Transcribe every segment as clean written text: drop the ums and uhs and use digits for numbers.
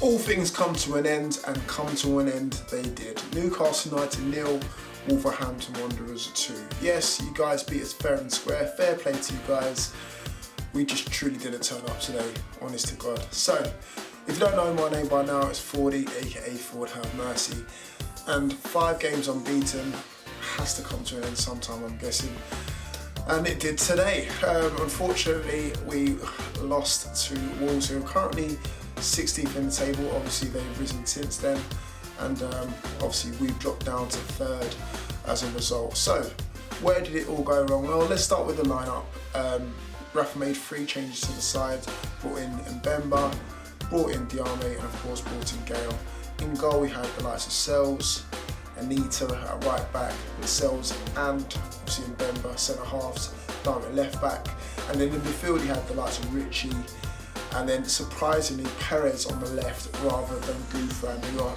All things come to an end, and come to an end they did. Newcastle United 0, Wolverhampton Wanderers 2. Yes, you guys beat us fair and square. Fair play to you guys. We just truly didn't turn up today, honest to God. So, if you don't know my name by now, it's Forde, aka Forde Have Mercy. And 5 games unbeaten has to come to an end sometime, I'm guessing. And it did today. Unfortunately, we lost to Wolves, who are currently 16th in the table. Obviously, they've risen since then. And obviously, we've dropped down to 3rd as a result. So, where did it all go wrong? Well, let's start with the lineup. Rafa made 3 changes to the side, brought in Mbemba, brought in Diame, and of course brought in Gale. In goal we had the likes of Sells, Anita at right back, with Sells and obviously Mbemba centre halves, down at left back. And then in midfield he had the likes of Richie, and then surprisingly Perez on the left rather than Gouffran, who I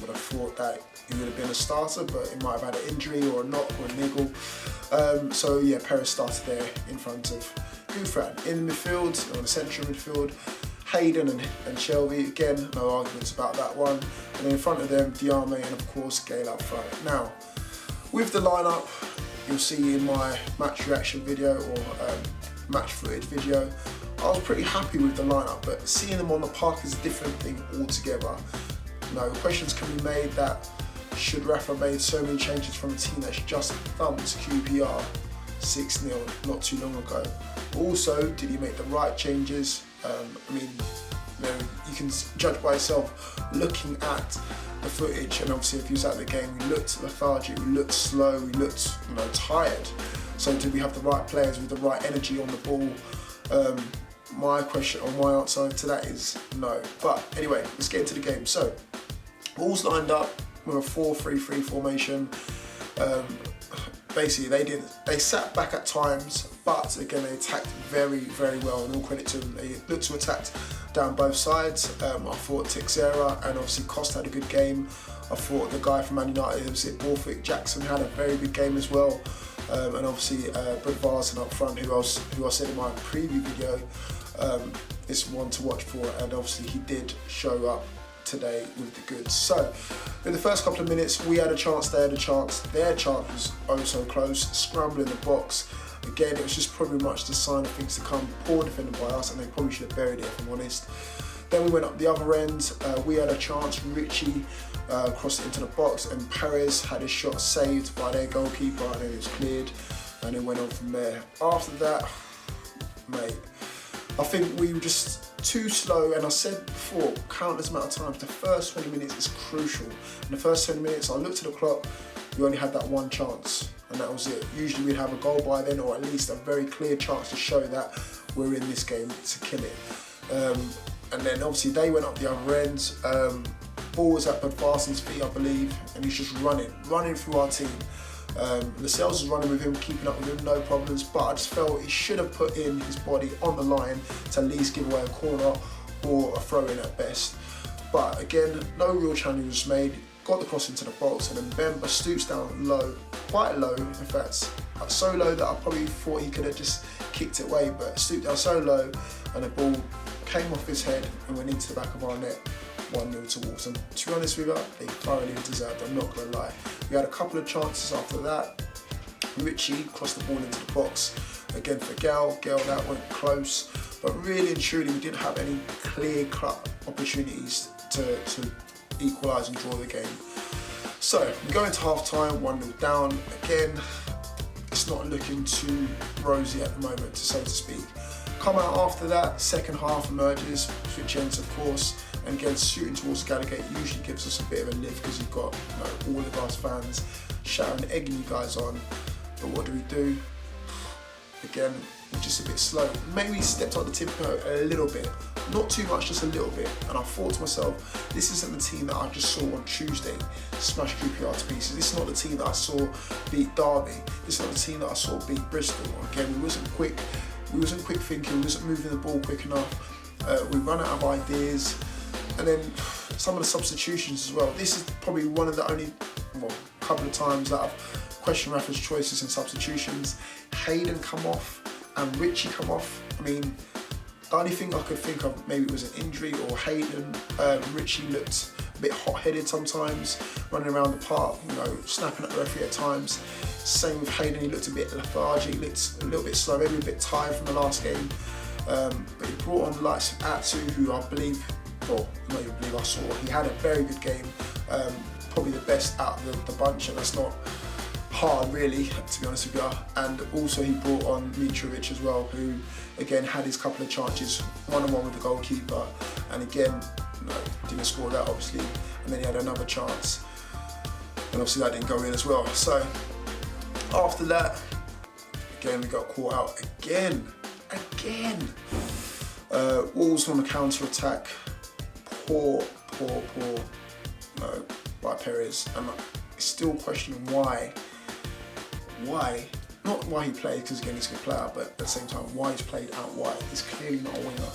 would have thought that he would have been a starter, but he might have had an injury or a knock or a niggle. So yeah, Perez started there in front of Gouffran. In the midfield, or the central midfield, Hayden and Shelby, again, no arguments about that one. And then in front of them, Diame and of course Gale up front. Now, with the lineup, you'll see in my match reaction video or match footage video, I was pretty happy with the lineup, but seeing them on the park is a different thing altogether. No, questions can be made that should Rafa made so many changes from a team that's just thumped QPR 6-0 not too long ago. Also, did he make the right changes? I mean, you can judge by yourself looking at the footage, and obviously if you was at the game, we looked lethargic, we looked slow, we looked tired. So did we have the right players with the right energy on the ball? My question or my answer to that is no. But anyway, let's get into the game. So, Wolves lined up with a 4-3-3 formation. Basically, they sat back at times, but again, they attacked very, very well, and all credit to them. They looked to attack down both sides. I thought Teixeira and obviously Costa had a good game. I thought the guy from Man United, who was at Borthwick, Jackson, had a very good game as well. And obviously, Brad Varson up front, who I said in my preview video, is one to watch for, and obviously he did show up today with the goods. So, in the first couple of minutes, we had a chance, they had a chance. Their chance was oh so close, scramble in the box. Again, it was just probably much the sign of things to come. Poor defended by us, and they probably should have buried it, if I'm honest. Then we went up the other end, we had a chance. Richie crossed it into the box, and Perez had his shot saved by their goalkeeper, and then it was cleared, and it went on from there. After that, mate, I think we were just too slow, and I said before, countless amount of times, the first 20 minutes is crucial. In the first 20 minutes, I looked at the clock, we only had that one chance, and that was it. Usually we'd have a goal by then, or at least a very clear chance to show that we're in this game to kill it. And then obviously they went up the other end, ball was at Brad Varson's feet, I believe, and he's just running through our team. Lascelles was running with him, keeping up with him, no problems, but I just felt he should have put in his body on the line to at least give away a corner or a throw-in at best. But again, no real challenge was made, got the cross into the box, and then Mbemba stoops down low, quite low, in fact, so low that I probably thought he could have just kicked it away, but stooped down so low, and the ball came off his head and went into the back of our net. 1-0 to Wolves, and to be honest with you, they thoroughly deserved, I'm not going to lie. We had a couple of chances after that. Richie crossed the ball into the box, again for Gale, that went close, but really and truly we didn't have any clear-cut opportunities to equalise and draw the game. So, we go into half-time, 1-0 down, again, it's not looking too rosy at the moment, so to speak. Come out after that, second half emerges, switch ends of course, and again shooting towards Gallagher usually gives us a bit of a lift because you've got all of us fans shouting, egging you guys on. But what do? Again, we're just a bit slow. Maybe stepped up the tempo a little bit, not too much, just a little bit. And I thought to myself, this isn't the team that I just saw on Tuesday smash QPR to pieces. This is not the team that I saw beat Derby. This is not the team that I saw beat Bristol. Again, we wasn't quick thinking, we wasn't moving the ball quick enough. We run out of ideas. And then some of the substitutions as well. This is probably one of the only couple of times that I've questioned Rafa's choices in substitutions. Hayden come off and Richie come off. I mean, The only thing I could think of, maybe it was an injury or Hayden. Richie looked a bit hot-headed sometimes, running around the park, you know, snapping at the referee at times. Same with Hayden, he looked a bit lethargic, looked a little bit slow, maybe a bit tired from the last game. But he brought on the likes of Atsu, who I believe, or not even believe, I saw, he had a very good game. Probably the best out of the bunch, and that's not hard really, to be honest with you. And also he brought on Mitrovic as well, who again had his couple of chances, one-on-one with the goalkeeper, and again, you know, didn't score that obviously, and then he had another chance, and obviously that didn't go in as well. So after that, again we got caught out again. Wolves on the counter-attack, poor, by Perez, and I'm still questioning why. Not why he played, because again he's a good player, but at the same time, why he's played out wide. He's clearly not a winger.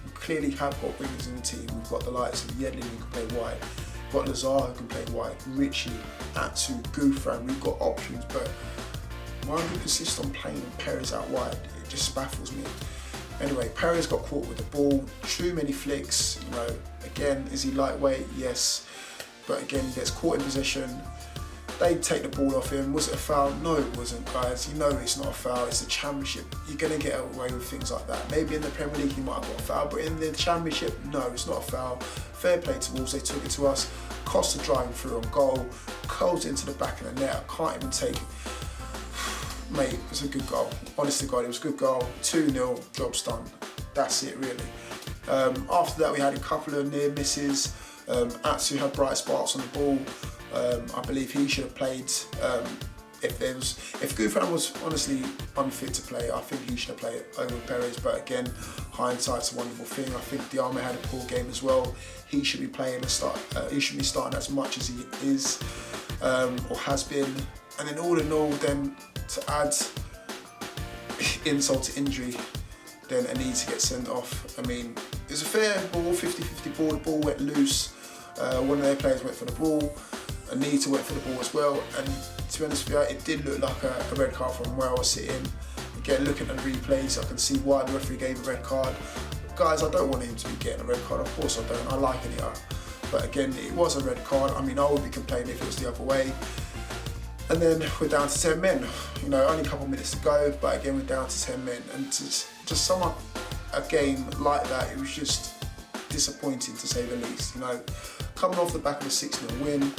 We clearly have got wingers in the team. We've got the likes of Yedlin who can play wide. We've got Lazar who can play wide. Richie, Atsu, Gouffran. We've got options, but why do we persist on playing Perez out wide? It just baffles me. Anyway, Perez got caught with the ball. Too many flicks. You know, again, is he lightweight? Yes, but again, he gets caught in possession. They take the ball off him. Was it a foul? No, it wasn't, guys. You know it's not a foul. It's a championship. You're going to get away with things like that. Maybe in the Premier League you might have got a foul, but in the championship, no, it's not a foul. Fair play to Wolves. They took it to us. Costa driving through on goal. Curls into the back of the net. I can't even take it. Mate, it was a good goal. Honest to God, it was a good goal. 2-0, job's done. That's it, really. After that, we had a couple of near misses. Atsu had bright sparks on the ball. I believe he should have played. If Gouffran was honestly unfit to play, I think he should have played over Perez. But again, hindsight's a wonderful thing. I think Diarma had a poor game as well. He should be playing he should be starting as much as he is or has been. And then all in all, then to add insult to injury, then a need to get sent off. I mean, it's a fair ball, 50-50 ball. The ball went loose. One of their players went for the ball. Anita went for the ball as well, and to be honest with you, it did look like a red card from where I was sitting. Again, looking at the replays, I can see why the referee gave a red card. Guys, I don't want him to be getting a red card, of course I don't, I like Anita. But again, it was a red card. I mean, I would be complaining if it was the other way. And then we're down to 10 men. You know, only a couple of minutes to go, but again, we're down to 10 men. And to just sum up a game like that, it was just disappointing to say the least. You know, coming off the back of a 6-0 win,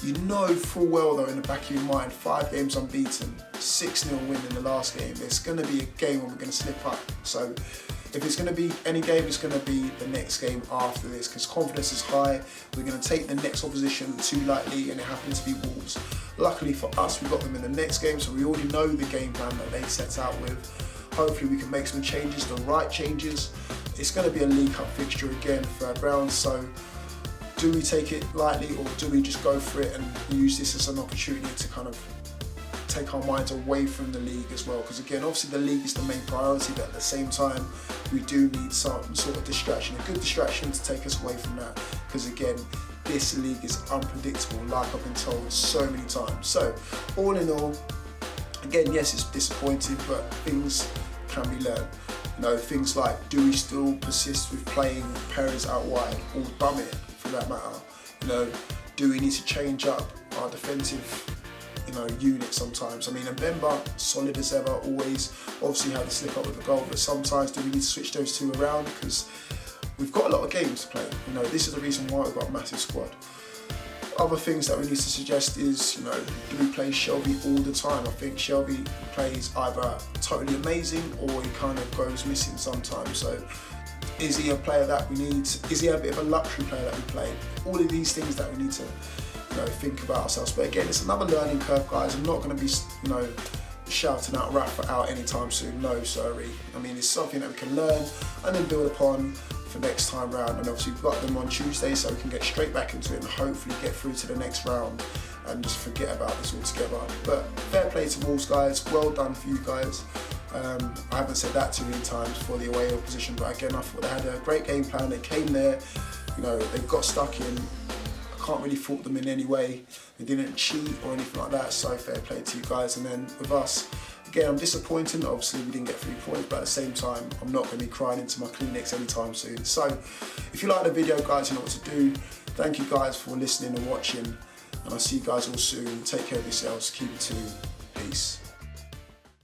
you know full well though in the back of your mind, 5 games unbeaten, 6-0 win in the last game. There's going to be a game when we're going to slip up. So if it's going to be any game, it's going to be the next game after this, because confidence is high. We're going to take the next opposition too lightly, and it happens to be Wolves. Luckily for us, we got them in the next game, so we already know the game plan that they set out with. Hopefully we can make some changes, the right changes. It's going to be a League Cup fixture again, third round, so do we take it lightly or do we just go for it and use this as an opportunity to kind of take our minds away from the league as well? Because again, obviously the league is the main priority, but at the same time, we do need some sort of distraction, a good distraction to take us away from that. Because again, this league is unpredictable, like I've been told so many times. So all in all, again, yes, it's disappointing, but things can be learned. You know, things like, do we still persist with playing Perez out wide, or Bummett for that matter? You know, do we need to change up our defensive, you know, unit sometimes? I mean, Mbemba, solid as ever, always, obviously had to slip up with the goal, but sometimes do we need to switch those two around? Because we've got a lot of games to play. You know, this is the reason why we've got a massive squad. Other things that we need to suggest is, you know, do we play Shelby all the time? I think Shelby plays either totally amazing or he kind of goes missing sometimes. So is he a player that we need? Is he a bit of a luxury player that we play? All of these things that we need to, you know, think about ourselves. But again, it's another learning curve, guys. I'm not going to be, you know, shouting out Rafa out anytime soon. No, sorry. I mean, it's something that we can learn and then build upon for next time round. And obviously we've got them on Tuesday, so we can get straight back into it and hopefully get through to the next round and just forget about this altogether. But fair play to Wolves, guys. Well done for you guys. I haven't said that too many times for the away opposition, but again, I thought they had a great game plan. They came there, you know, they got stuck in. I can't really fault them in any way. They didn't cheat or anything like that, so fair play to you guys. And then with us, Again, I'm disappointed, obviously we didn't get 3 points, but at the same time, I'm not going to be crying into my Kleenex anytime soon. So, if you like the video, guys, you know what to do. Thank you guys for listening and watching, and I'll see you guys all soon. Take care of yourselves, keep it tuned, peace.